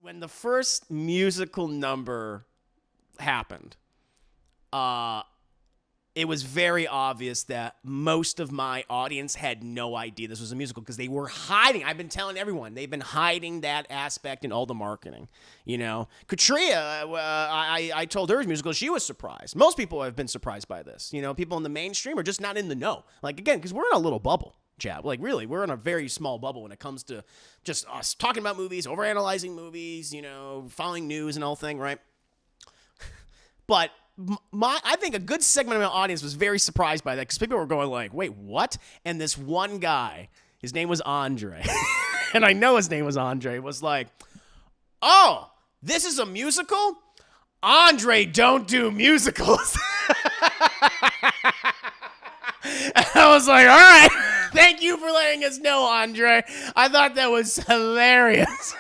When the first musical number happened, it was very obvious that most of my audience had no idea this was a musical because they were hiding. I've been telling everyone, they've been hiding that aspect in all the marketing. You know, Katria, I told her it was musical. She was surprised. Most people have been surprised by this. You know, people in the mainstream are just not in the know. Like, again, because we're in a little bubble, Chad. Like, really, we're in a very small bubble when it comes to just us talking about movies, overanalyzing movies, you know, following news and all thing, right? But I think a good segment of my audience was very surprised by that because people were going like, wait, what? And this one guy, his name was Andre, and I know his name was Andre, was like, oh, this is a musical? Andre don't do musicals. And I was like, all right, thank you for letting us know, Andre. I thought that was hilarious.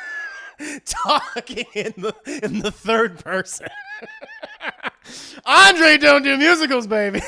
Talking in the third person. Andre don't do musicals, baby.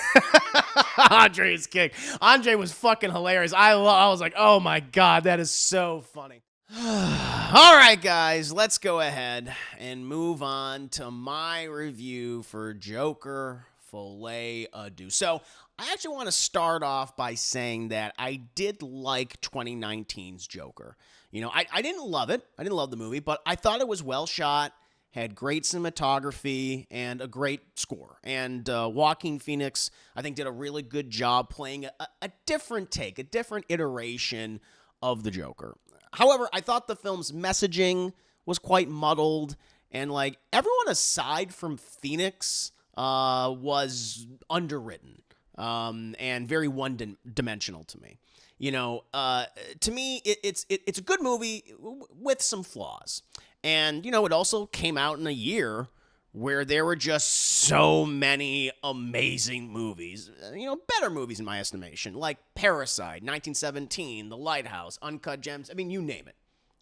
Andre is king. Andre was fucking hilarious. I was like, oh my God, that is so funny. All right, guys, let's go ahead and move on to my review for Joker, Folie, Deux. So I actually want to start off by saying that I did like 2019's Joker. You know, I didn't love it. I didn't love the movie, but I thought it was well shot, had great cinematography, and a great score. And Joaquin Phoenix, I think, did a really good job playing a different take, a different iteration of the Joker. However, I thought the film's messaging was quite muddled, and like everyone aside from Phoenix was underwritten and very one-dimensional to me. You know, to me, it's a good movie with some flaws. And, you know, it also came out in a year where there were just so many amazing movies, you know, better movies in my estimation, like Parasite, 1917, The Lighthouse, Uncut Gems. I mean, you name it,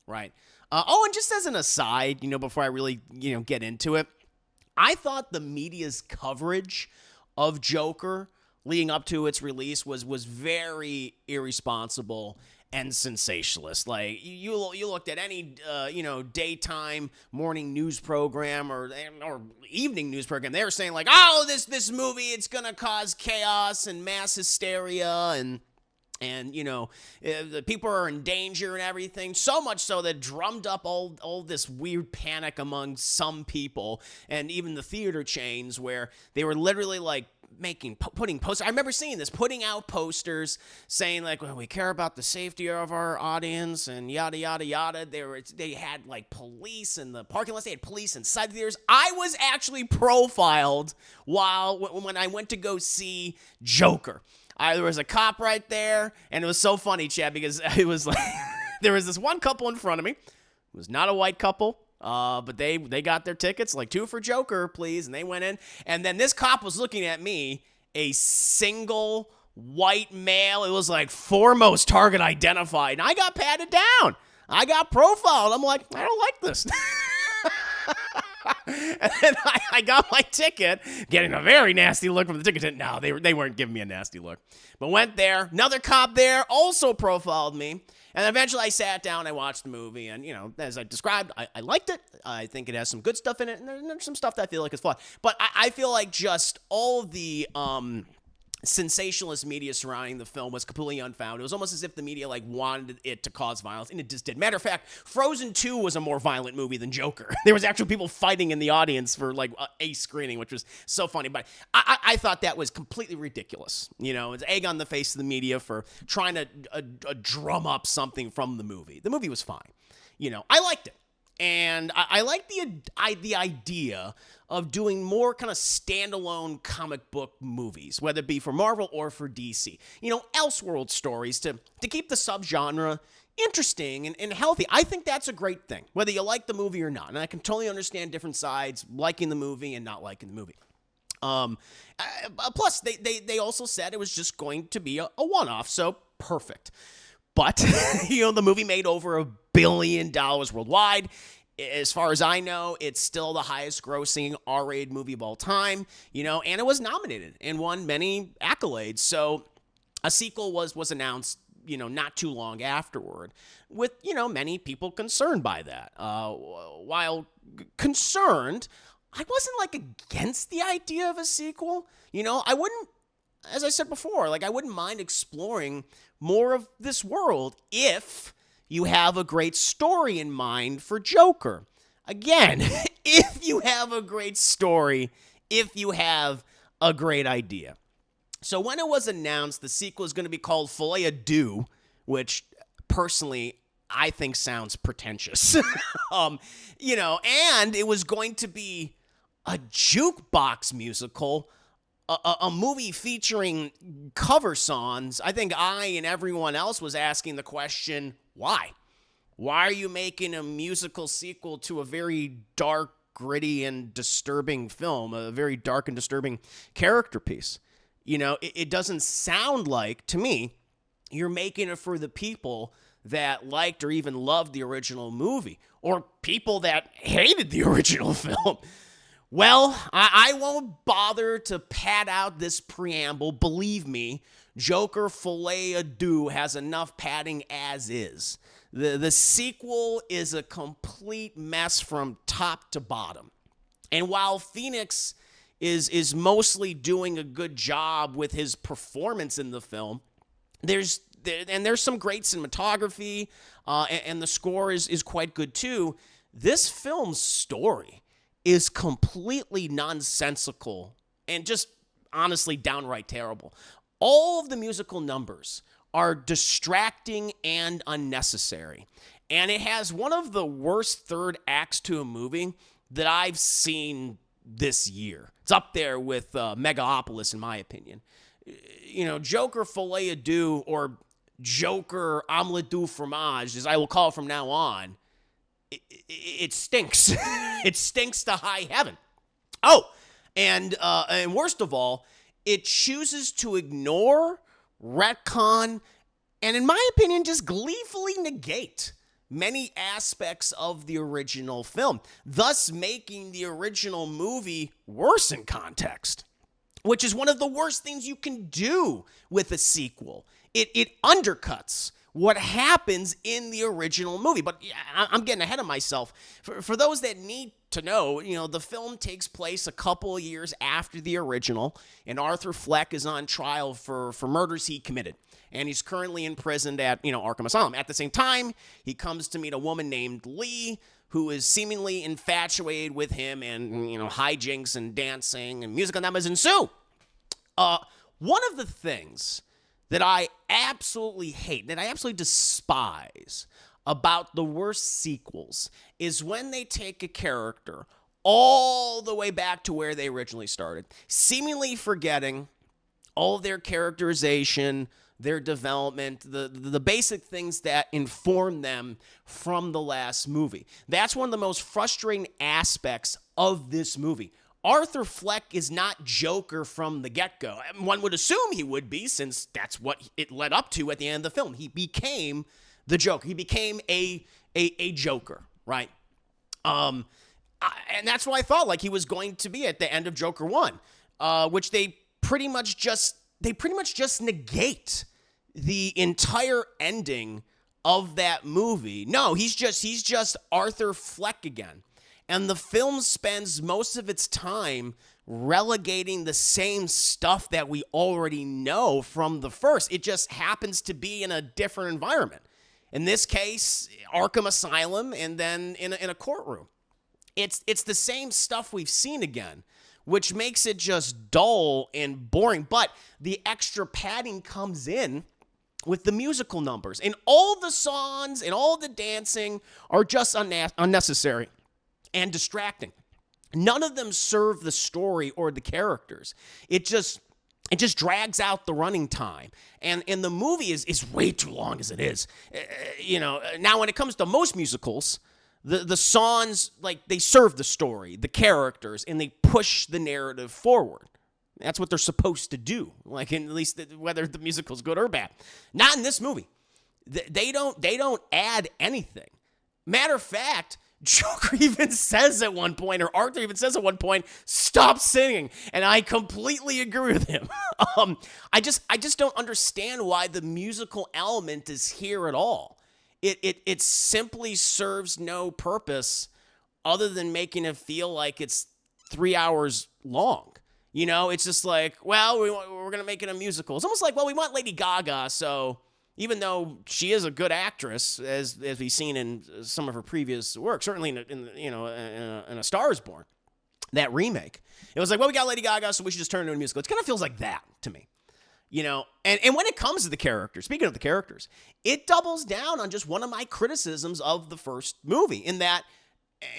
right? And just as an aside, you know, before I really, you know, get into it, I thought the media's coverage of Joker leading up to its release was very irresponsible and sensationalist. Like you looked at any you know, daytime morning news program or evening news program, they were saying like, oh, this movie, it's gonna cause chaos and mass hysteria and you know, the people are in danger and everything, so much so that drummed up all this weird panic among some people and even the theater chains where they were literally like putting posters. I remember seeing this, putting out posters saying like, well, we care about the safety of our audience and yada, yada, yada. They had like police in the parking lots. They had police inside the theaters. I was actually profiled when I went to go see Joker. There was a cop right there, and it was so funny, Chad, because it was like, there was this one couple in front of me. It was not a white couple. But they got their tickets, like 2 for Joker, please, and they went in. And then this cop was looking at me, a single white male. It was like foremost target identified, and I got patted down. I got profiled. I'm like, I don't like this. And then I got my ticket, getting a very nasty look from the ticket attendant. No, they weren't giving me a nasty look. But went there. Another cop there also profiled me. And eventually I sat down, I watched the movie, and, you know, as I described, I liked it. I think it has some good stuff in it, and there's some stuff that I feel like is flawed. But I feel like just all the sensationalist media surrounding the film was completely unfounded. It was almost as if the media like wanted it to cause violence, and it just did. Matter of fact, Frozen 2 was a more violent movie than Joker. There was actual people fighting in the audience for like a screening, which was so funny. But I thought that was completely ridiculous. You know, it's egg on the face of the media for trying to drum up something from the movie. The movie was fine. You know, I liked it. And I like the idea of doing more kind of standalone comic book movies, whether it be for Marvel or for DC. You know, Elseworld stories to keep the subgenre interesting and healthy. I think that's a great thing, whether you like the movie or not. And I can totally understand different sides, liking the movie and not liking the movie. Plus, they also said it was just going to be a one-off, so perfect. But, you know, the movie made over $1 billion worldwide. As far as I know, it's still the highest grossing R-rated movie of all time, you know, and it was nominated and won many accolades. So a sequel was announced not too long afterward, with, many people concerned by that. While concerned, I wasn't against the idea of a sequel. I wouldn't, as I said before, I wouldn't mind exploring more of this world if you have a great story in mind for Joker. Again, if you have a great story, if you have a great idea. So when it was announced the sequel is going to be called Folie, Deux, which personally I think sounds pretentious, and it was going to be a jukebox musical, a movie featuring cover songs, I think I and everyone else was asking the question, why? Why are you making a musical sequel to a very dark, gritty, and disturbing film, a very dark and disturbing character piece? It doesn't sound like, to me, you're making it for the people that liked or even loved the original movie, or people that hated the original film. Well, I won't bother to pad out this preamble. Believe me, Joker Folie Deux has enough padding as is. The sequel is a complete mess from top to bottom. And while Phoenix is mostly doing a good job with his performance in the film, there's some great cinematography, and the score is quite good too. This film's story is completely nonsensical and just honestly downright terrible. All of the musical numbers are distracting and unnecessary. And it has one of the worst third acts to a movie that I've seen this year. It's up there with Megalopolis, in my opinion. Joker Folie Deux, or Joker Omelette du Fromage, as I will call it from now on, it stinks. It stinks to high heaven. Oh, and worst of all, it chooses to ignore, retcon, and in my opinion, just gleefully negate many aspects of the original film, thus making the original movie worse in context, which is one of the worst things you can do with a sequel. It undercuts what happens in the original movie. But I'm getting ahead of myself. For those that need to know, the film takes place a couple of years after the original, and Arthur Fleck is on trial for murders he committed. And he's currently imprisoned at, Arkham Asylum. At the same time, he comes to meet a woman named Lee, who is seemingly infatuated with him, and, hijinks and dancing and musical numbers ensue. One of the things that I absolutely hate, that I absolutely despise about the worst sequels is when they take a character all the way back to where they originally started, seemingly forgetting all of their characterization, their development, the basic things that inform them from the last movie. That's one of the most frustrating aspects of this movie. Arthur Fleck is not Joker from the get-go. One would assume he would be, since that's what it led up to at the end of the film. He became the Joker. He became a Joker, right? And that's what I thought like he was going to be at the end of Joker 1, which they pretty much just negate the entire ending of that movie. No, he's just Arthur Fleck again. And the film spends most of its time relegating the same stuff that we already know from the first. It just happens to be in a different environment. In this case, Arkham Asylum, and then in a courtroom. It's the same stuff we've seen again, which makes it just dull and boring. But the extra padding comes in with the musical numbers. And all the songs and all the dancing are just unnecessary and distracting. None of them serve the story or the characters. It just drags out the running time. And the movie is way too long as it is. Now when it comes to most musicals, the songs, they serve the story, the characters, and they push the narrative forward. That's what they're supposed to do, at least whether the musical's good or bad. Not in this movie. They don't add anything. Matter of fact, Joker even says at one point, or Arthur even says at one point, stop singing. And I completely agree with him. I just don't understand why the musical element is here at all. It simply serves no purpose other than making it feel like it's 3 hours long. You know, it's just like, well, we're going to make it a musical. It's almost like, well, we want Lady Gaga, so even though she is a good actress, as we've seen in some of her previous work, certainly in A Star Is Born, that remake, it was like, well, we got Lady Gaga, so we should just turn it into a musical. It kind of feels like that to me. You know, and when it comes to the characters, speaking of the characters, it doubles down on just one of my criticisms of the first movie in that,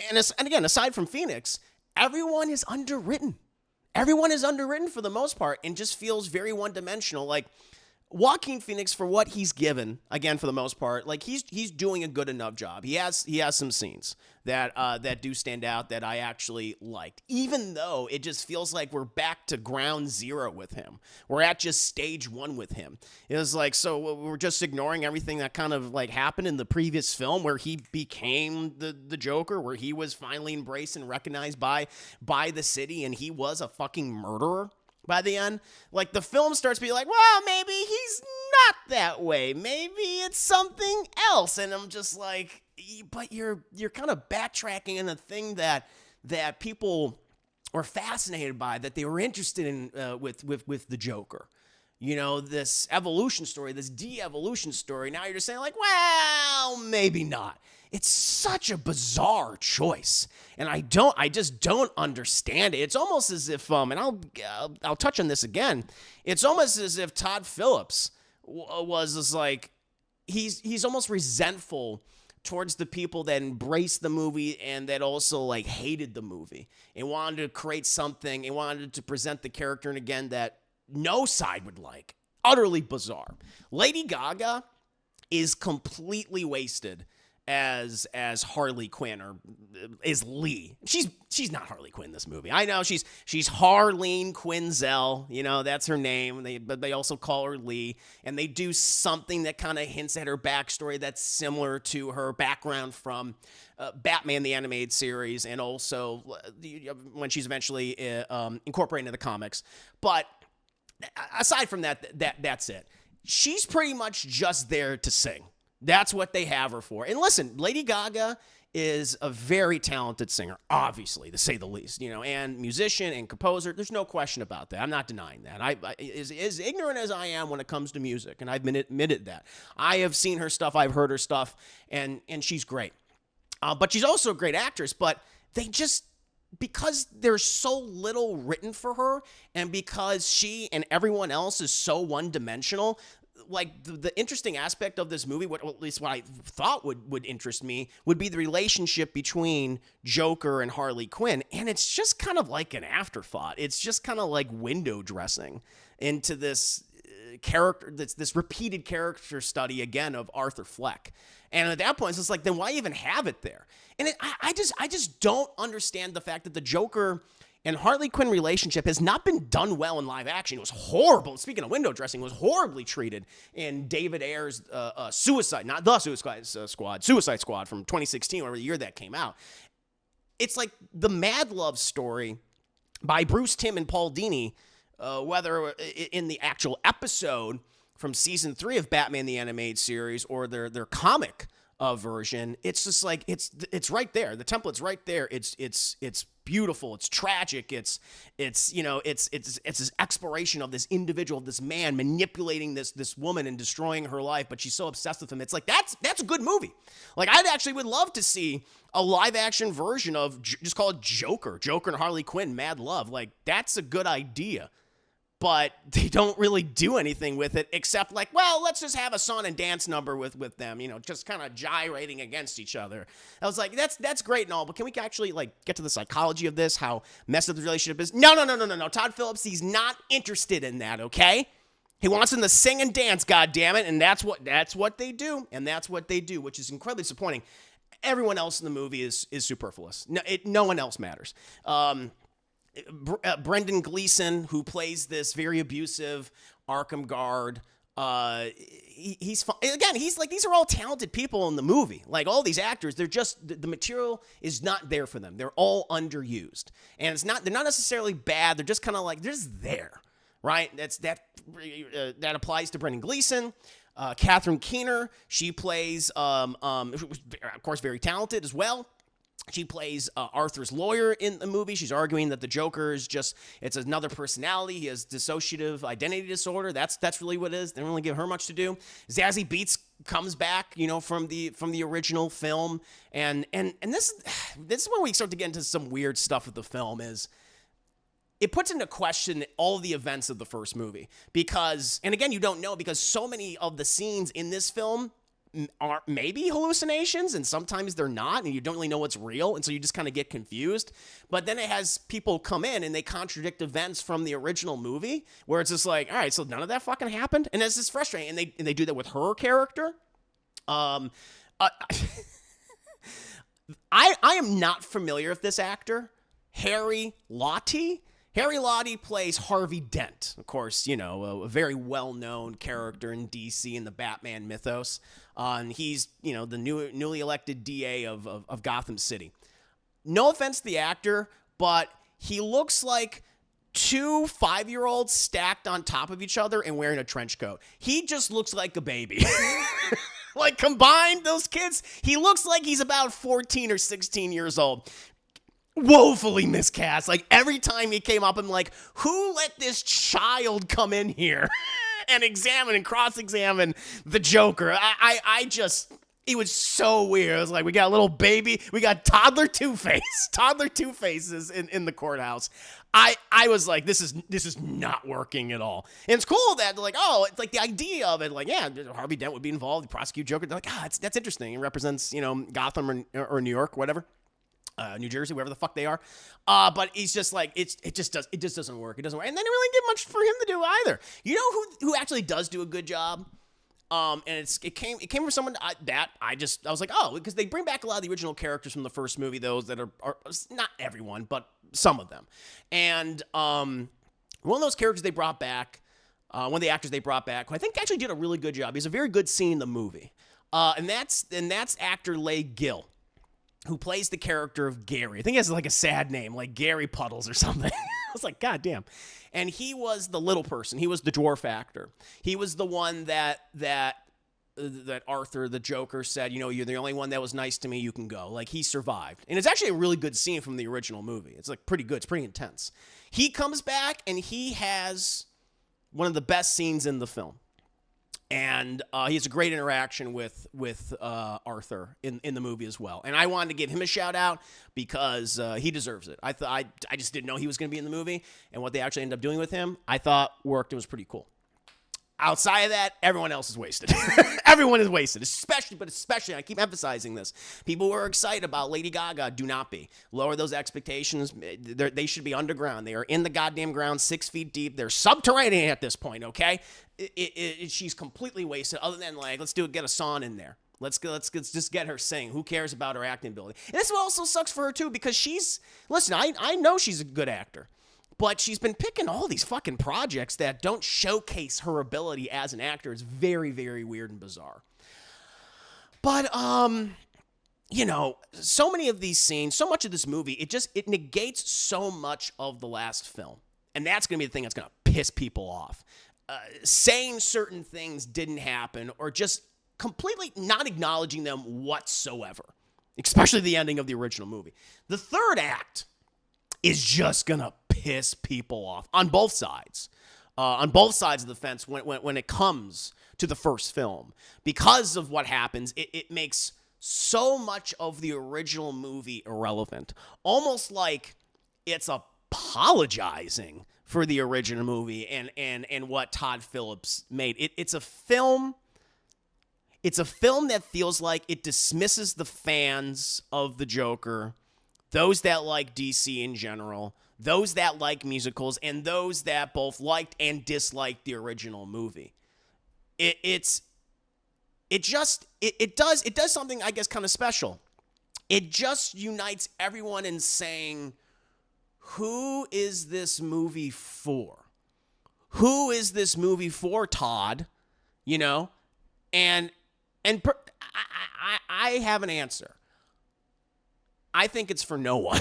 and again, aside from Phoenix, everyone is underwritten. Everyone is underwritten for the most part and just feels very one-dimensional. Like, Joaquin Phoenix, for what he's given, again, for the most part, like he's doing a good enough job. He has some scenes that do stand out that I actually liked, even though it just feels like we're back to ground zero with him. We're at just stage one with him. It was like, so we're just ignoring everything that kind of like happened in the previous film where he became the Joker, where he was finally embraced and recognized by the city, and he was a fucking murderer. By the end, like the film starts to be like, well, maybe he's not that way. Maybe it's something else. And I'm just like, but you're kind of backtracking in a thing that people were fascinated by, that they were interested in with the Joker. You know, this evolution story, this de-evolution story. Now you're just saying like, well, maybe not. It's such a bizarre choice, and I just don't understand it. It's almost as if, and I'll touch on this again. It's almost as if Todd Phillips was just like, he's almost resentful towards the people that embraced the movie and that also like hated the movie and wanted to create something and wanted to present the character, and again, that no side would like. Utterly bizarre. Lady Gaga is completely wasted as Harley Quinn, or is Lee. She's not Harley Quinn in this movie. I know she's Harleen Quinzel, you know, that's her name. But they also call her Lee, and they do something that kind of hints at her backstory that's similar to her background from Batman the Animated Series, and also when she's eventually incorporated into the comics. But aside from that's it. She's pretty much just there to sing. That's what they have her for. And listen, Lady Gaga is a very talented singer, obviously, to say the least, you know, and musician and composer. There's no question about that. I'm not denying that. I as ignorant as I am when it comes to music, and I've admitted that. I have seen her stuff, I've heard her stuff, and she's great. But she's also a great actress, but they just, because there's so little written for her, and because she and everyone else is so one-dimensional, like the interesting aspect of this movie, at least what I thought would interest me, would be the relationship between Joker and Harley Quinn. And it's just kind of like an afterthought. It's just kind of like window dressing into this character, this repeated character study again of Arthur Fleck. And at that point, it's just like, then why even have it there? And I just don't understand the fact that the Joker and Harley Quinn relationship has not been done well in live action. It was horrible. Speaking of window dressing, it was horribly treated in David Ayer's Suicide Squad from 2016, whatever the year that came out. It's like the Mad Love story by Bruce Timm and Paul Dini, whether in the actual episode from season 3 of Batman the Animated Series or their comic version, it's just like it's right there. The template's right there. It's beautiful. It's tragic. It's this exploration of this individual, this man manipulating this woman and destroying her life, but she's so obsessed with him. It's like that's a good movie. Like I actually would love to see a live action version of just call it Joker and Harley Quinn, Mad Love. Like that's a good idea. But they don't really do anything with it except like, well, let's just have a song and dance number with them, you know, just kind of gyrating against each other. I was like, that's great and all, but can we actually like get to the psychology of this, how messed up the relationship is? No. Todd Phillips, he's not interested in that, okay? He wants them to sing and dance, goddammit, and that's what they do, and that's what they do, which is incredibly disappointing. Everyone else in the movie is superfluous. No one else matters. Brendan Gleeson, who plays this very abusive Arkham guard, He's fun. Again, he's like, these are all talented people in the movie. Like, all these actors, they're just, the material is not there for them. They're all underused. And they're not necessarily bad. They're just kind of like, they're just there, right? That applies to Brendan Gleeson. Catherine Keener, she plays, of course, very talented as well. She plays Arthur's lawyer in the movie. She's arguing that the Joker is it's another personality. He has dissociative identity disorder. That's really what it is. They don't really give her much to do. Zazie Beetz comes back, from the original film. And this is when we start to get into some weird stuff with the film is it puts into question all the events of the first movie. Because, and again, you don't know, because so many of the scenes in this film are maybe hallucinations, and sometimes they're not, and you don't really know what's real, and so you just kind of get confused. But then it has people come in and they contradict events from the original movie, where it's just like, all right, so none of that fucking happened, and it's just frustrating. And they do that with her character. I am not familiar with this actor, Harry Lottie. Harry Lottie plays Harvey Dent, of course, a very well-known character in DC in the Batman mythos. And he's, the newly elected DA of Gotham City. No offense to the actor, but he looks like 2 5-year-olds stacked on top of each other and wearing a trench coat. He just looks like a baby. Like, combined, those kids, he looks like he's about 14 or 16 years old. Woefully miscast. Like, every time he came up, I'm like, who let this child come in here and examine and cross-examine the Joker? It was so weird. I was like, we got a little baby, we got toddler Two-Face. Toddler Two-Faces in the courthouse. I was like, this is not working at all. And it's cool that they're like, oh, it's like the idea of it, like, yeah, Harvey Dent would be involved, the prosecute Joker. They're like, that's interesting. It represents, Gotham or New York, whatever. New Jersey, wherever the fuck they are. But he's just like, it just doesn't work. It doesn't work. And they didn't really get much for him to do either. You know who actually does do a good job? And it came from someone that I was like, oh, because they bring back a lot of the original characters from the first movie, those that are not everyone, but some of them. And one of those characters they brought back, one of the actors they brought back, who I think actually did a really good job. He has a very good scene in the movie. And that's actor Leigh Gill, who plays the character of Gary. I think he has like a sad name, like Gary Puddles or something. I was like, God damn. And he was the little person. He was the dwarf actor. He was the one that Arthur, the Joker, said, you're the only one that was nice to me, you can go. Like, he survived. And it's actually a really good scene from the original movie. It's like pretty good. It's pretty intense. He comes back and he has one of the best scenes in the film. And he has a great interaction with Arthur in the movie as well. And I wanted to give him a shout out because he deserves it. I just didn't know he was going to be in the movie, and what they actually ended up doing with him, I thought worked and was pretty cool. Outside of that, everyone else is wasted. Everyone is wasted, especially, I keep emphasizing this. People who are excited about Lady Gaga, do not be. Lower those expectations. They should be underground. They are in the goddamn ground, 6 feet deep. They're subterranean at this point, okay? She's completely wasted, other than, like, get a song in there. Let's just get her sing. Who cares about her acting ability? And this also sucks for her, too, because I know she's a good actor. But she's been picking all these fucking projects that don't showcase her ability as an actor. It's very, very weird and bizarre. But, so many of these scenes, so much of this movie, it negates so much of the last film. And that's going to be the thing that's going to piss people off. Saying certain things didn't happen, or just completely not acknowledging them whatsoever. Especially the ending of the original movie. The third act is just going to piss people off on both sides. On both sides of the fence when it comes to the first film. Because of what happens, it makes so much of the original movie irrelevant. Almost like it's apologizing for the original movie and what Todd Phillips made. It's a film that feels like it dismisses the fans of the Joker, those that like DC in general, those that like musicals, and those that both liked and disliked the original movie. It does something, I guess, kind of special. It just unites everyone in saying, who is this movie for? Who is this movie for, Todd? you know? And I have an answer. I think it's for no one.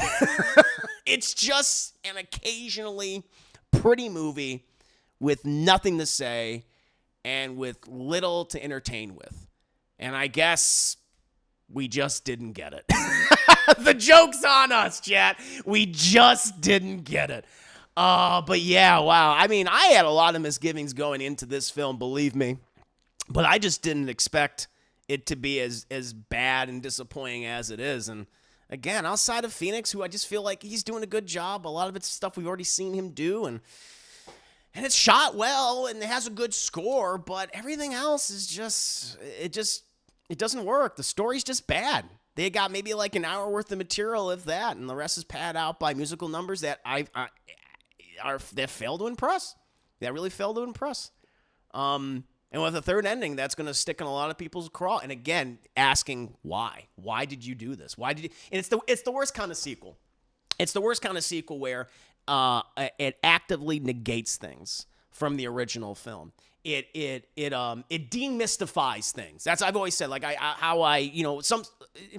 It's just an occasionally pretty movie with nothing to say and with little to entertain with. And I guess we just didn't get it. The joke's on us, chat. We just didn't get it. But yeah, wow. I mean, I had a lot of misgivings going into this film, believe me. But I just didn't expect it to be as bad and disappointing as it is. And again, outside of Phoenix, who I just feel like he's doing a good job. A lot of it's stuff we've already seen him do. And it's shot well and it has a good score. But everything else is just, it doesn't work. The story's just bad. They got maybe like an hour worth of material, if that, and the rest is padded out by musical numbers that that fail to impress. That really fail to impress. And with a third ending, that's going to stick in a lot of people's craw. And again, asking why? Why did you do this? Why did you? And it's the worst kind of sequel. It's the worst kind of sequel where it actively negates things from the original film. It demystifies things. That's I've always said. Like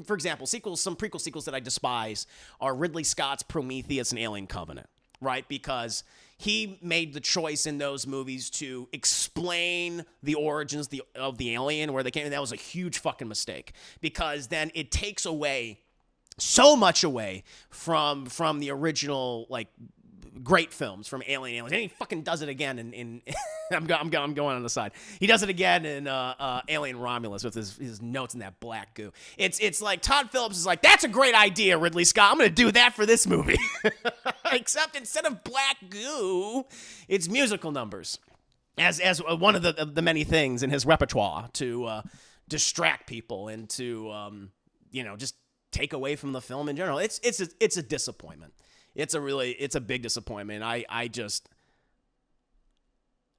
for example, some prequel sequels that I despise are Ridley Scott's Prometheus and Alien Covenant, right? Because he made the choice in those movies to explain the origins of the alien, where they came, and that was a huge fucking mistake, because then it takes away so much away from the original, like, great films from Aliens. And he fucking does it again in I'm going on the side. He does it again in Alien Romulus with his notes in that black goo. It's like Todd Phillips is like, that's a great idea, Ridley Scott. I'm going to do that for this movie. Except instead of black goo, it's musical numbers as one of the many things in his repertoire to distract people and to just take away from the film in general. It's a disappointment. It's a big disappointment. I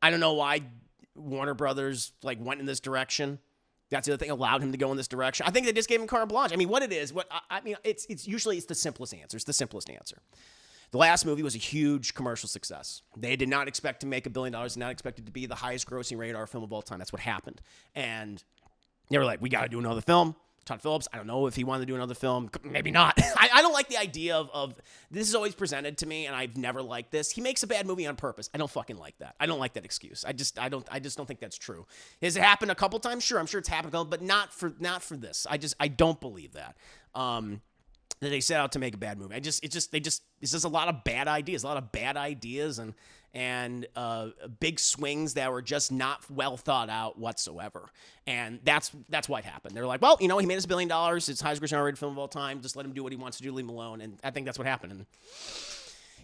don't know why Warner Brothers went in this direction. That's the other thing, allowed him to go in this direction. I think they just gave him carte blanche. I mean, what it is, it's usually the simplest answer. It's the simplest answer. The last movie was a huge commercial success. They did not expect to make $1 billion, did not expect it to be the highest grossing rated R film of all time. That's what happened. And they were like, we got to do another film. Todd Phillips, I don't know if he wanted to do another film. Maybe not. I don't like the idea of this is always presented to me, and I've never liked this. He makes a bad movie on purpose. I don't fucking like that. I don't like that excuse. I just don't think that's true. Has it happened a couple times? Sure, I'm sure it's happened, but not for this. I don't believe that. That they set out to make a bad movie. It's just a lot of bad ideas, and big swings that were just not well thought out whatsoever. And that's what happened. They're like, well, he made us $1 billion. It's the highest grossing R-rated film of all time. Just let him do what he wants to do. Leave him alone. And I think that's what happened. And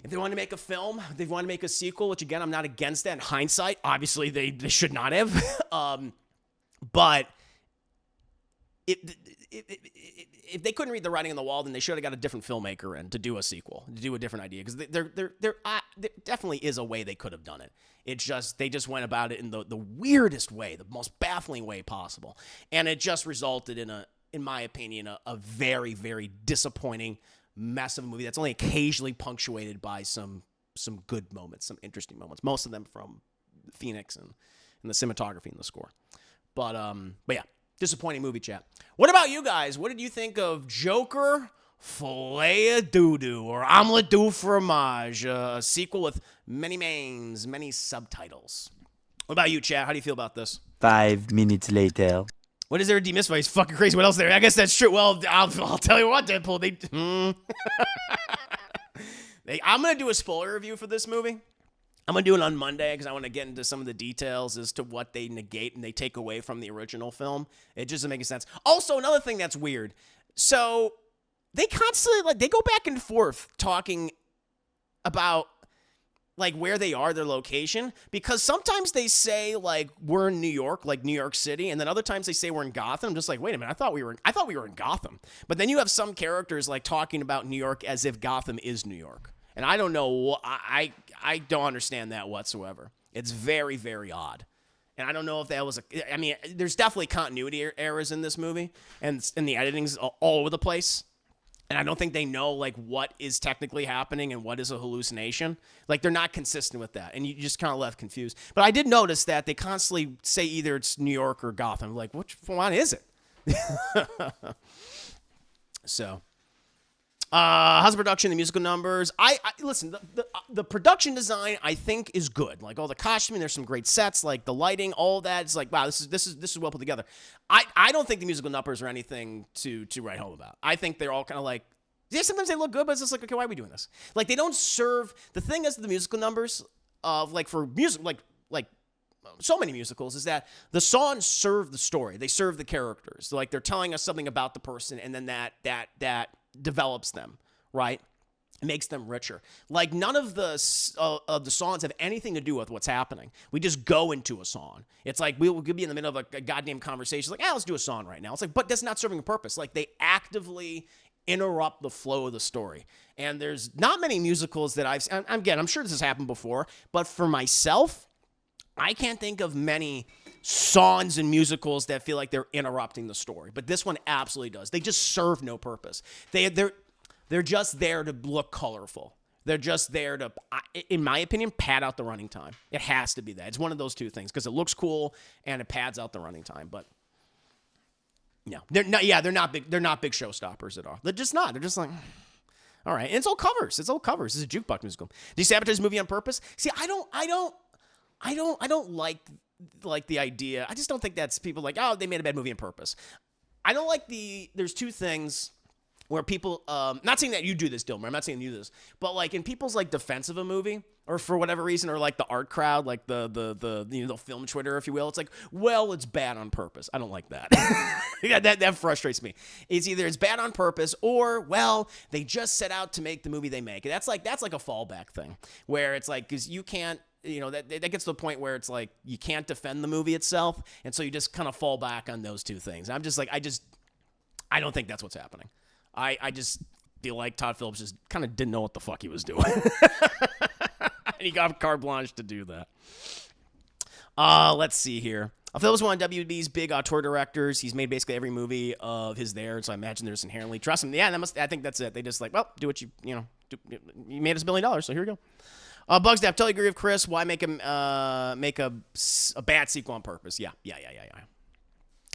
if they wanted to make a film, if they wanted to make a sequel, which again, I'm not against that. In hindsight, obviously they should not have. But if they couldn't read the writing on the wall, then they should have got a different filmmaker in to do a sequel, to do a different idea. Because there definitely is a way they could have done it. It's just they just went about it in the weirdest way, the most baffling way possible, and it just resulted in my opinion, a very, very disappointing mess of a movie that's only occasionally punctuated by some good moments, some interesting moments. Most of them from Phoenix and the cinematography and the score. But yeah. Disappointing movie, chat. What about you guys? What did you think of Joker, Folie Doo-Doo, or Omelette du Fromage, a sequel with many mains, many subtitles? What about you, chat? How do you feel about this? 5 minutes later. What is there to demystify? He's fucking crazy. What else there? I guess that's true. Well, I'll tell you what, Deadpool. I'm going to do a spoiler review for this movie. I'm going to do it on Monday because I want to get into some of the details as to what they negate and they take away from the original film. It just doesn't make sense. Also, another thing that's weird. So they constantly, they go back and forth talking about, where they are, their location. Because sometimes they say, we're in New York, New York City. And then other times they say we're in Gotham. I'm just like, wait a minute, I thought we were in Gotham. But then you have some characters, talking about New York as if Gotham is New York. And I don't know, I don't understand that whatsoever. It's very, very odd. And I don't know if that was there's definitely continuity errors in this movie. And the editing's all over the place. And I don't think they know like what is technically happening and what is a hallucination. Like they're not consistent with that, and you just kind of left confused. But I did notice that they constantly say either it's New York or Gotham. Like, which one is it? So, how's the production, the musical numbers? I listen. The production design I think is good. Like all the costuming, there's some great sets. Like the lighting, all that. It's like wow, this is well put together. I don't think the musical numbers are anything to write home about. I think they're all kind of like, yeah, sometimes they look good, but it's just like, okay, why are we doing this? Like they don't serve, the thing is the musical numbers of like for music, like so many musicals is that the songs serve the story. They serve the characters. Like they're telling us something about the person and then that develops them, right? It makes them richer. Like none of the songs have anything to do with what's happening. We just go into a song. It's like we could be in the middle of a goddamn conversation. It's like, let's do a song right now. It's like, but that's not serving a purpose. Like they actively interrupt the flow of the story. And there's not many musicals that I'm sure this has happened before, but for myself, I can't think of many songs and musicals that feel like they're interrupting the story. But this one absolutely does. They just serve no purpose. They're just there to look colorful. They're just there to, in my opinion, pad out the running time. It has to be that. It's one of those two things because it looks cool and it pads out the running time. But no, they're not. Yeah, they're not big. They're not big showstoppers at all. They're just not. They're just like, all right. And it's all covers. It's all covers. It's a jukebox musical. Do you sabotage this movie on purpose? See, I don't like the idea. I just don't think that's people like, oh, they made a bad movie on purpose. I don't like there's two things where people, not saying that you do this, Dilmer, I'm not saying you do this, but like in people's like defense of a movie or for whatever reason, or like the art crowd, like the film Twitter, if you will, it's like, well, it's bad on purpose. I don't like that. Yeah, that frustrates me. It's either it's bad on purpose or, well, they just set out to make the movie they make. That's like a fallback thing where it's like, cause you can't, that gets to the point where it's like you can't defend the movie itself, and so you just kind of fall back on those two things. I'm just like, I don't think that's what's happening. I just feel like Todd Phillips just kind of didn't know what the fuck he was doing. And he got carte blanche to do that. Let's see here. Phillips one of WB's big tour directors. He's made basically every movie of his there, so I imagine there's inherently trust him. Yeah, I think that's it. They just like, well, do what you made us $1 billion, so here we go. Bugs Dap, totally agree with Chris. Why make a bad sequel on purpose? Yeah.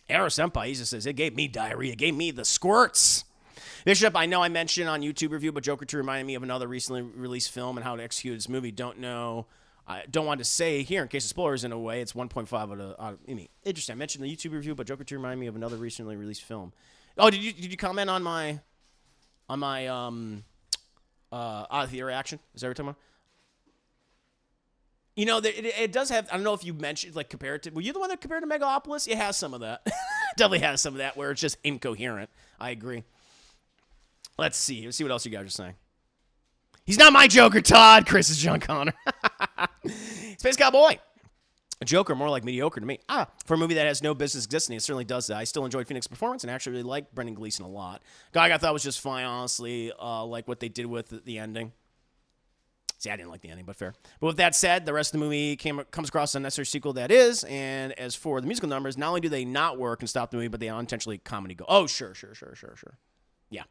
Arrow Senpai, he just says, it gave me diarrhea. It gave me the squirts. Bishop, I know I mentioned on YouTube review, but Joker 2 reminded me of another recently released film and how to execute this movie. I don't want to say here in case of spoilers in a way. It's 1.5 out of interesting. I mentioned the YouTube review, but Joker 2 reminded me of another recently released film. Oh, did you comment on my out of theater reaction? Is that what you're talking about? It does have, I don't know if you mentioned, like, compared to, were you the one that compared to Megalopolis? It has some of that. Definitely has some of that where it's just incoherent. I agree. Let's see what else you guys are saying. He's not my Joker, Todd. Chris is John Connor. Space Cowboy. A Joker, more like mediocre to me. For a movie that has no business existing, it certainly does that. I still enjoyed Phoenix's performance and actually really liked Brendan Gleeson a lot. Guy I thought was just fine, honestly, like what they did with the ending. See, I didn't like the ending, but fair. But with that said, the rest of the movie comes across as a unnecessary sequel that is. And as for the musical numbers, not only do they not work and stop the movie, but they unintentionally comedy go. Oh, sure. Yeah.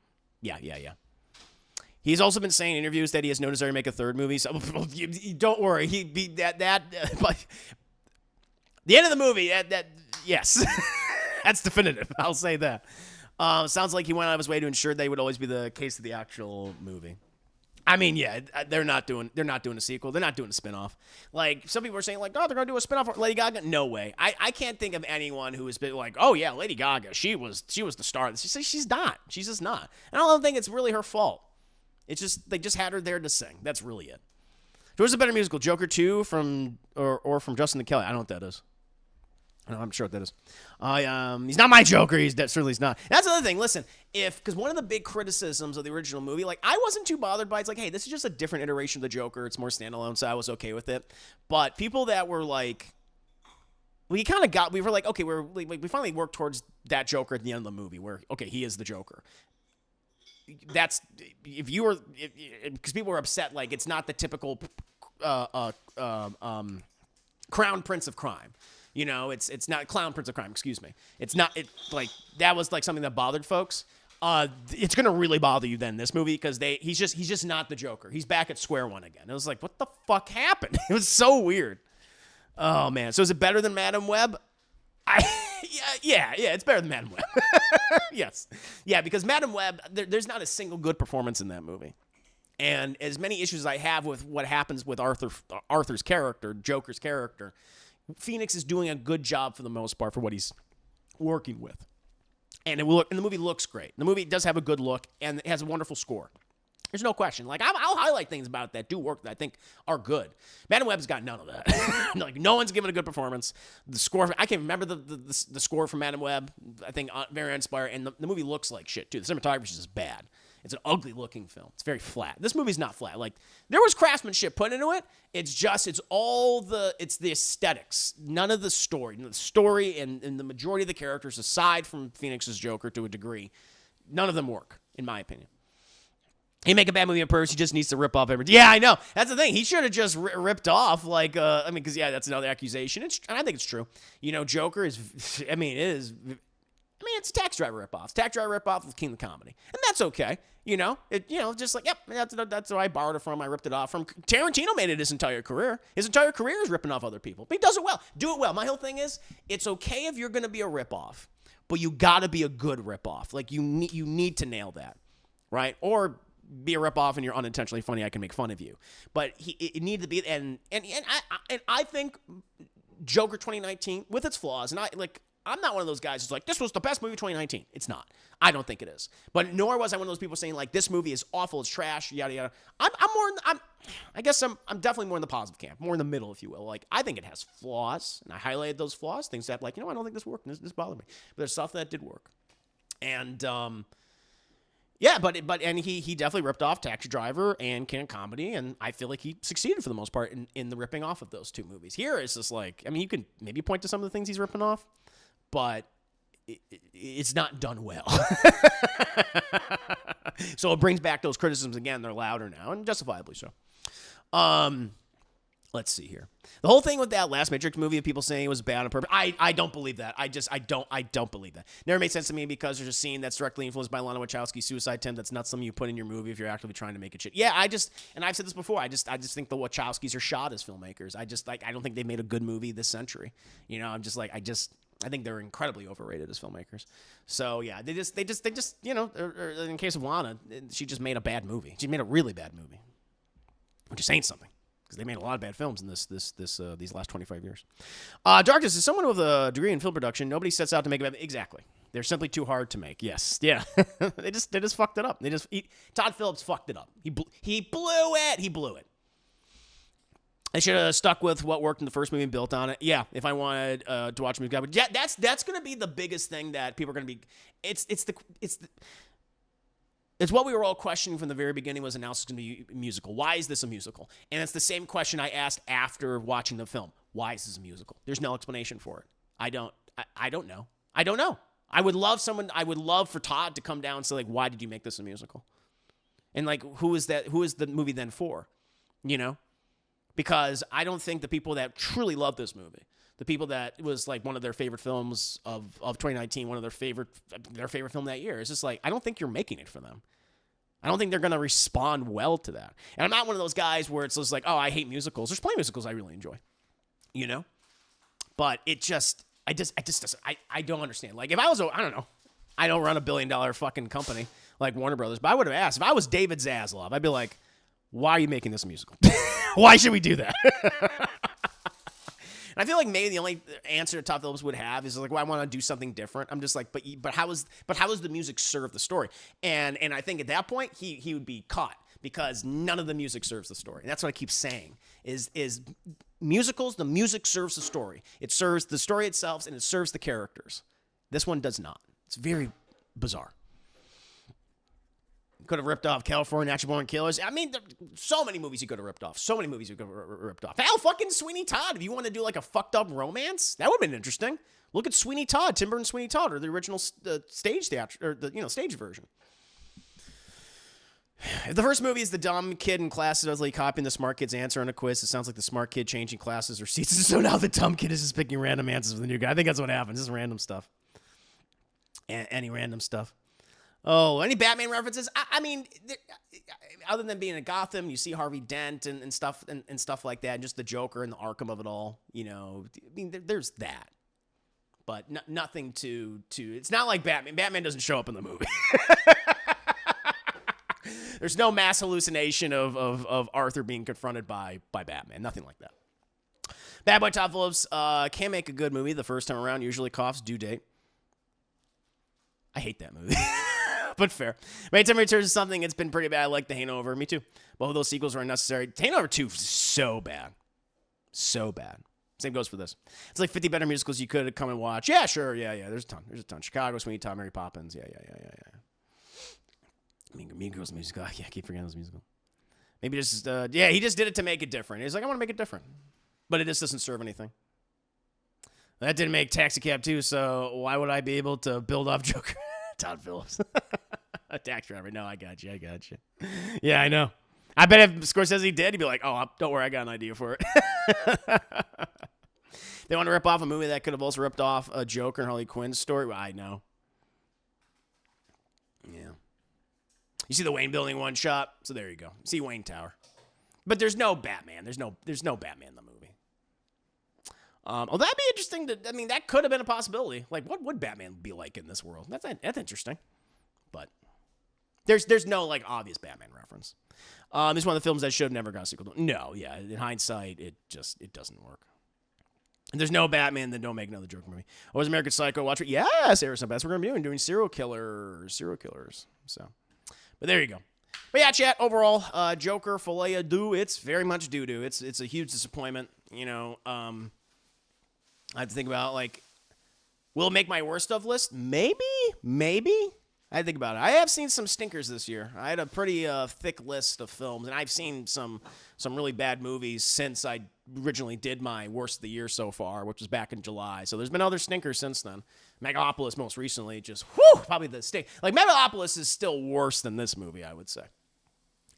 He's also been saying in interviews that he has no desire to make a third movie. So don't worry. But the end of the movie, yes, that's definitive. I'll say that. Sounds like he went out of his way to ensure they would always be the case of the actual movie. I mean, yeah, they're not doing a sequel. They're not doing a spinoff. Like, some people are saying, like, oh, they're going to do a spinoff of Lady Gaga. No way. I can't think of anyone who has been like, oh, yeah, Lady Gaga, she was the star. She's not. She's just not. And I don't think it's really her fault. It's just, they just had her there to sing. That's really it. Who's a better musical, Joker 2 from Justin to Kelly? I don't know what that is. I'm sure what that is. He's not my Joker. Certainly he's not. That's the other thing. Listen, because one of the big criticisms of the original movie, like, I wasn't too bothered by it. It's like, hey, this is just a different iteration of the Joker. It's more standalone, so I was okay with it. But people that were like, we were like, okay, we finally worked towards that Joker at the end of the movie where, okay, he is the Joker. That's, because people were upset, like, it's not the typical Crown Prince of Crime. It's not Clown Prince of Crime, excuse me. It's not, like, that was like something that bothered folks. It's gonna really bother you then this movie because he's just not the Joker. He's back at square one again. It was like, what the fuck happened? It was so weird. Oh man. So is it better than Madam Web? Yeah, it's better than Madam Web. Yes. Yeah, because Madam Web, there's not a single good performance in that movie. And as many issues as I have with what happens with Arthur's character, Joker's character, Phoenix is doing a good job for the most part for what he's working with. And the movie looks great. The movie does have a good look, and it has a wonderful score. There's no question. Like, I'll highlight things about it that do work that I think are good. Madam Web's got none of that. Like, no one's given a good performance. The score, I can't remember the score from Madam Web. I think very uninspired. And the movie looks like shit, too. The cinematography is just bad. It's an ugly-looking film. It's very flat. This movie's not flat. Like, there was craftsmanship put into it. It's the aesthetics. None of the story. The story and the majority of the characters, aside from Phoenix's Joker to a degree, none of them work, in my opinion. He make a bad movie on purpose. He just needs to rip off everything. Yeah, I know. That's the thing. He should have just ripped off, like, because, yeah, that's another accusation. And I think it's true. You know, Joker is, it's a tax driver ripoff. It's a tax driver ripoff of King of Comedy. And that's okay. You know, just like, yep, that's where I borrowed it from. I ripped it off from. Tarantino made it his entire career. His entire career is ripping off other people. But he does it well. Do it well. My whole thing is, it's okay if you're going to be a ripoff, but you got to be a good ripoff. Like, you need to nail that, right? Or be a ripoff and you're unintentionally funny. I can make fun of you. But it needed to be, and I think Joker 2019, with its flaws, and I'm not one of those guys who's like, this was the best movie of 2019. It's not. I don't think it is. But nor was I one of those people saying, like, this movie is awful, it's trash, yada, yada. I guess I'm definitely more in the positive camp, more in the middle, if you will. Like, I think it has flaws, and I highlighted those flaws, things that, like, I don't think this worked, and this bothered me. But there's stuff that did work. And, yeah, but he definitely ripped off Taxi Driver and King of Comedy, and I feel like he succeeded for the most part in the ripping off of those two movies. Here, it's just like, you can maybe point to some of the things he's ripping off, but it's not done well. So it brings back those criticisms again. They're louder now, and justifiably so. Let's see here. The whole thing with that last Matrix movie of people saying it was bad on purpose, I don't believe that. I don't believe that. Never made sense to me because there's a scene that's directly influenced by Lana Wachowski's suicide attempt. That's not something you put in your movie if you're actively trying to make it shit. Yeah, and I've said this before, I just think the Wachowskis are shot as filmmakers. I don't think they made a good movie this century. You know, I think they're incredibly overrated as filmmakers. So yeah, they just, or in case of Lana, she just made a bad movie. She made a really bad movie, which is saying something. Because they made a lot of bad films in these last 25 years. Darkness is someone with a degree in film production. Nobody sets out to make a bad. Exactly. They're simply too hard to make. Yes. Yeah. they just fucked it up. Todd Phillips fucked it up. He blew it. He blew it. I should have stuck with what worked in the first movie and built on it. Yeah, if I wanted to watch a movie, but yeah, that's going to be the biggest thing that people are going to be. It's what we were all questioning from the very beginning was announced it's going to be a musical. Why is this a musical? And it's the same question I asked after watching the film. Why is this a musical? There's no explanation for it. I don't know. I don't know. I would love for Todd to come down and say, like, why did you make this a musical? And, like, who is the movie then for? You know? Because I don't think the people that truly love this movie, the people that it was like one of their favorite films of 2019, one of their favorite film that year, it's just like, I don't think you're making it for them. I don't think they're going to respond well to that. And I'm not one of those guys where it's just like, oh, I hate musicals. There's plenty of musicals I really enjoy, you know? But I don't understand. Like, if I was, I don't know, I don't run $1 billion fucking company like Warner Brothers, but I would have asked, if I was David Zaslav, I'd be like, why are you making this a musical? Why should we do that? And I feel like maybe the only answer Todd Phillips would have is like, well, I want to do something different. I'm just like, but how is the music serve the story? And I think at that point he would be caught because none of the music serves the story. And that's what I keep saying is musicals, the music serves the story. It serves the story itself and it serves the characters. This one does not. It's very bizarre. Could have ripped off California Natural Born Killers. I mean, so many movies you could have ripped off. So many movies you could have ripped off. Hell, fucking Sweeney Todd. If you want to do like a fucked up romance, that would have been interesting. Look at Sweeney Todd, Tim Burton's Sweeney Todd, or the original stage theater, or the stage version. If the first movie is the dumb kid in class supposedly copying the smart kid's answer on a quiz, it sounds like the smart kid changing classes or seats. So now the dumb kid is just picking random answers with the new guy. I think that's what happens. Just random stuff. Any random stuff. Oh, any Batman references? I mean, other than being in Gotham, you see Harvey Dent and stuff and stuff like that, and just the Joker and the Arkham of it all. You know, I mean, there's that, but nothing to. It's not like Batman. Batman doesn't show up in the movie. There's no mass hallucination of Arthur being confronted by Batman. Nothing like that. Bad Boy Todd Phillips can't make a good movie the first time around. Usually coughs. Due date. I hate that movie. But fair. By the time it returns to something, it's been pretty bad. I like The Hangover. Me too. Both of those sequels were unnecessary. The Hangover 2 is so bad. So bad. Same goes for this. It's like 50 better musicals you could come and watch. Yeah, sure. Yeah. There's a ton. Chicago, Sweeney Todd, Mary Poppins. Yeah. Mean Girls musical. Yeah, I keep forgetting those musical. Maybe just, he just did it to make it different. He's like, I want to make it different. But it just doesn't serve anything. That didn't make Taxi Cab 2, so why would I be able to build off Joker? Todd Phillips. A taxi driver. No, I got you. Yeah, I know. I bet if Scorsese did, he'd be like, oh, don't worry, I got an idea for it. They want to rip off a movie that could have also ripped off a Joker and Harley Quinn story? Well, I know. Yeah. You see the Wayne Building one shot? So there you go. See Wayne Tower. But there's no Batman. There's no Batman in the movie. That'd be interesting that could have been a possibility. Like, what would Batman be like in this world? That's interesting. But there's no, like, obvious Batman reference. It's one of the films that should have never got a sequel. No, yeah. In hindsight, it doesn't work. And there's no Batman, then don't make another Joker movie. Was American Psycho? Watch it. Yes, Arizona. That's what we're going to be doing serial killers. So, but there you go. But yeah, chat, overall, Joker, Folie, Deux, it's very much doo-doo. It's a huge disappointment. You know, I have to think about, like, will it make my worst of list? Maybe. I had to think about it. I have seen some stinkers this year. I had a pretty thick list of films, and I've seen some really bad movies since I originally did my worst of the year so far, which was back in July. So there's been other stinkers since then. Megalopolis most recently, just, probably the stink. Like, Megalopolis is still worse than this movie, I would say.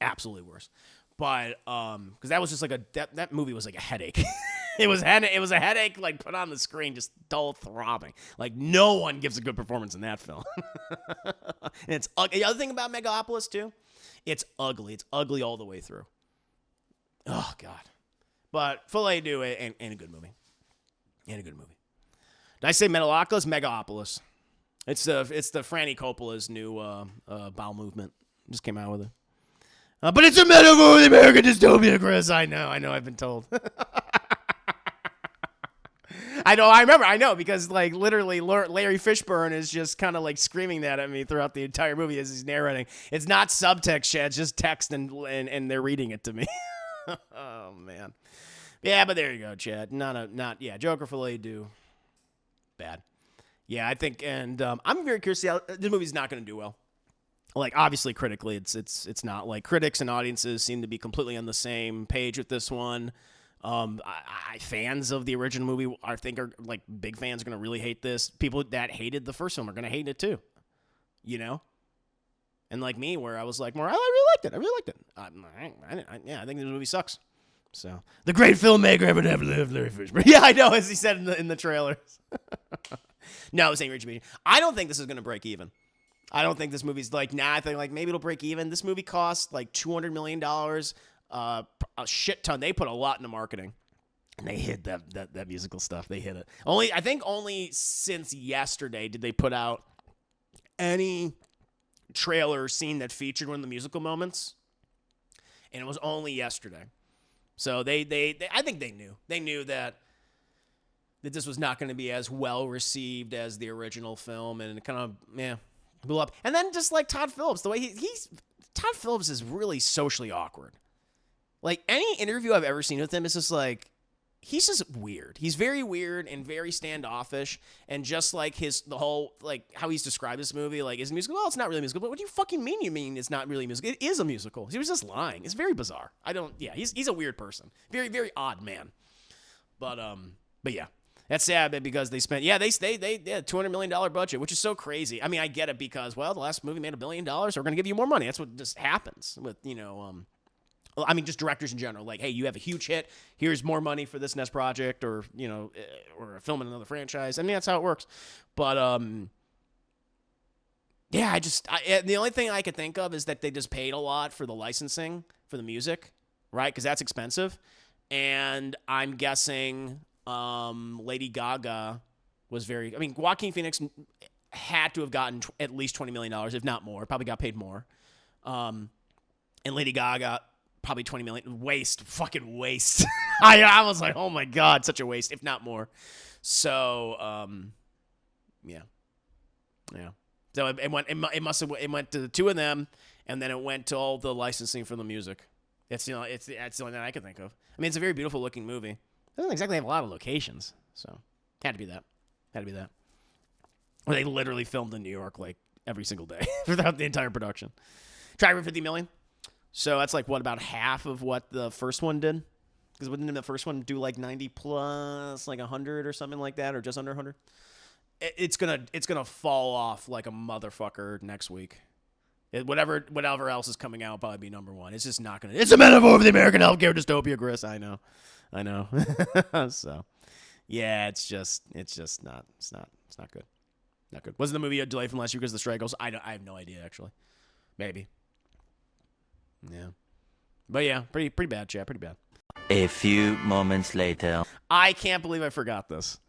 Absolutely worse. But, because that was just like that movie was like a headache. It was a headache, like, put on the screen, just dull throbbing. Like, no one gives a good performance in that film. And it's ugly. The other thing about Megalopolis, too, it's ugly. It's ugly all the way through. Oh, God. But Folie Deux ain't a good movie. Did I say Metalocalypse? Megalopolis. It's the Franny Coppola's new bowel movement. Just came out with it. But it's a metaphor of the American dystopia, Chris. I know. I've been told. I know, because, like, literally Larry Fishburne is just kind of, like, screaming that at me throughout the entire movie as he's narrating. It's not subtext, Chad. It's just text, and they're reading it to me. Oh, man. Yeah, but there you go, Chad. Joker, Folie Deux. Bad. Yeah, I think, and I'm very curious to see how this movie's not going to do well. Like, obviously, critically, it's not. Like, critics and audiences seem to be completely on the same page with this one. Fans of the original movie, I think, are, like, big fans are going to really hate this. People that hated the first film are going to hate it, too. You know? And like me, where I was like, I really liked it. I think this movie sucks. So, the great filmmaker ever never lived, Larry Fishburne. Yeah, I know, as he said in the trailers. No, this ain't reaching me. I don't think this is going to break even. I don't think this movie's like, I think, like, maybe it'll break even. This movie cost like $200 million, a shit ton. They put a lot into marketing, and they hit that musical stuff. They hit it. I think only since yesterday did they put out any trailer scene that featured one of the musical moments, and it was only yesterday. So they I think they knew that this was not going to be as well received as the original film, and it kind of blew up. And then just like Todd Phillips, the way Todd Phillips is really socially awkward. Like, any interview I've ever seen with him is just like, he's just weird. He's very weird and very standoffish, and just like the whole, like, how he's described this movie, like, is a musical? Well, it's not really a musical. But what do you fucking mean? You mean it's not really a musical? It is a musical. He was just lying. It's very bizarre. He's a weird person. Very, very odd man. But yeah. That's sad because they spent, they had a $200 million budget, which is so crazy. I mean, I get it because, well, the last movie made $1 billion, so we're going to give you more money. That's what just happens with, just directors in general. Like, hey, you have a huge hit. Here's more money for this next project, or, or a film in another franchise. I mean, that's how it works. But Yeah, the only thing I could think of is that they just paid a lot for the licensing for the music, right? Because that's expensive. And I'm guessing Lady Gaga was I mean, Joaquin Phoenix had to have gotten at least $20 million, if not more. Probably got paid more. And Lady Gaga, probably $20 million. Fucking waste. I was like, oh my God, such a waste, if not more. So, yeah. So it went to the two of them, and then it went to all the licensing for the music. That's the only thing I can think of. I mean, it's a very beautiful looking movie. It doesn't exactly have a lot of locations, so had to be that. Where they literally filmed in New York like every single day throughout the entire production. Tried for $50 million. So that's like what, about half of what the first one did? Because wouldn't the first one do like 90 plus, like 100 or something like that, or just under 100? It's gonna fall off like a motherfucker next week. Whatever else is coming out will probably be number one. It's just not gonna. It's a metaphor for the American healthcare dystopia, Chris. I know. So, yeah, it's not good. Not good. Wasn't the movie a delay from last year because of the strike? I have no idea actually. Maybe. Yeah. But yeah, pretty bad, chat. Pretty bad. A few moments later. I can't believe I forgot this.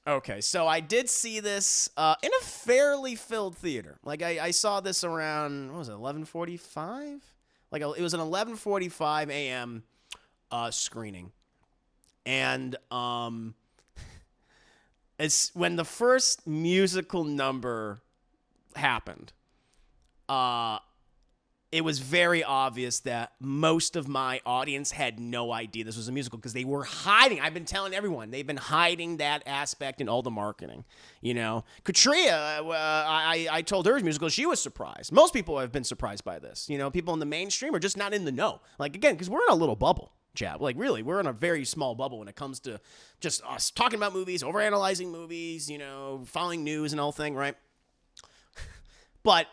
Okay, so I did see this in a fairly filled theater. Like, I saw this around, what was it, 11:45? Like, it was an 11:45 a.m. Screening. And it's when the first musical number happened, it was very obvious that most of my audience had no idea this was a musical because they were hiding. I've been telling everyone. They've been hiding that aspect in all the marketing. You know, Katria, I told her it was musical. She was surprised. Most people have been surprised by this. You know, people in the mainstream are just not in the know. Like, again, because we're in a little bubble, chat. Like, really, we're in a very small bubble when it comes to just us talking about movies, overanalyzing movies, you know, following news and all thing, right? But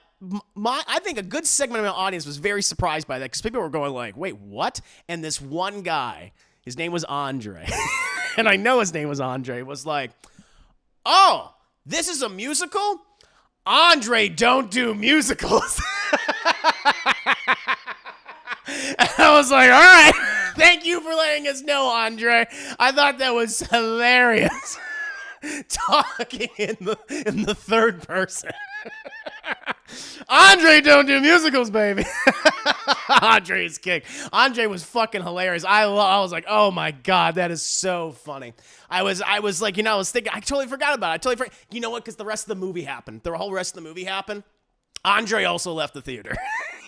I think a good segment of my audience was very surprised by that because people were going like, wait, what? And this one guy, his name was Andre, and I know his name was Andre, was like, oh, this is a musical? Andre don't do musicals. And I was like, all right, thank you for letting us know, Andre. I thought that was hilarious. Talking in the third person. Andre don't do musicals, baby. Andre's kick. Andre was fucking hilarious. I was like, oh my God, that is so funny. I was like, I was thinking, I totally forgot about it. You know what? Because the rest of the movie happened. The whole rest of the movie happened. Andre also left the theater.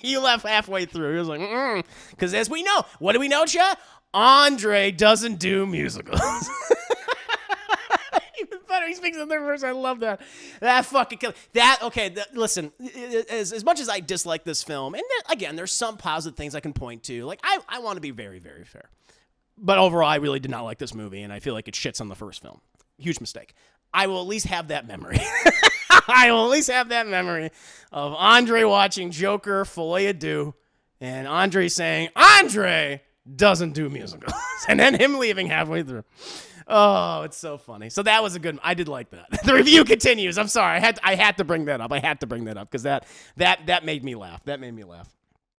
He left halfway through. He was like, because as we know, what do we know, chat? Andre doesn't do musicals. Better. He speaks in the third person. I love that. That fucking kill. Listen, as much as I dislike this film, and again, there's some positive things I can point to. Like, I want to be very, very fair. But overall, I really did not like this movie, and I feel like it shits on the first film. Huge mistake. I will at least have that memory. I will at least have that memory of Andre watching Joker, Folie, Deux, and Andre saying, Andre doesn't do musicals. And then him leaving halfway through. Oh, it's so funny. So that was a good. I did like that. The review continues. I'm sorry. I had to bring that up. I had to bring that up because that made me laugh. That made me laugh.